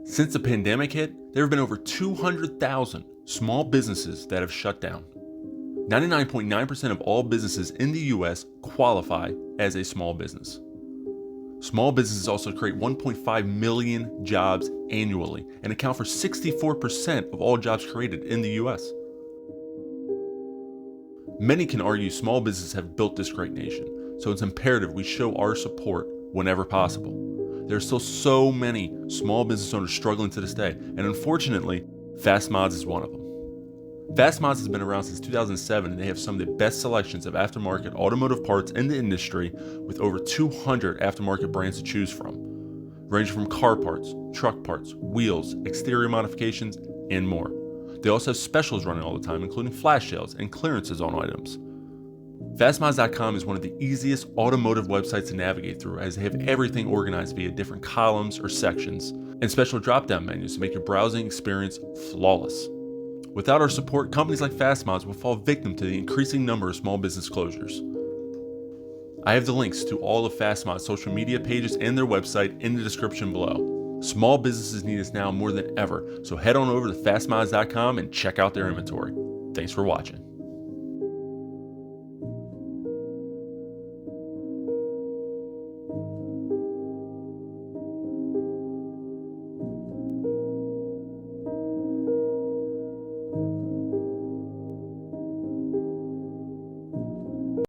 Since the pandemic hit, there have been over 200,000 small businesses that have shut down. 99.9% of all businesses in the US qualify as a small business. Small businesses also create 1.5 million jobs annually and account for 64% of all jobs created in the US. Many can argue small businesses have built this great nation, so it's imperative we show our support whenever possible. There are still so many small business owners struggling to this day, and unfortunately, Fast Mods is one of them. Fast Mods has been around since 2007, and they have some of the best selections of aftermarket automotive parts in the industry, with over 200 aftermarket brands to choose from, ranging from car parts, truck parts, wheels, exterior modifications, and more. They also have specials running all the time, including flash sales and clearances on items. FastMods.com is one of the easiest automotive websites to navigate through, as they have everything organized via different columns or sections and special drop-down menus to make your browsing experience flawless. Without our support, companies like FastMods will fall victim to the increasing number of small business closures. I have the links to all of FastMods' social media pages and their website in the description below. Small businesses need us now more than ever, so head on over to FastMods.com and check out their inventory. Thanks for watching.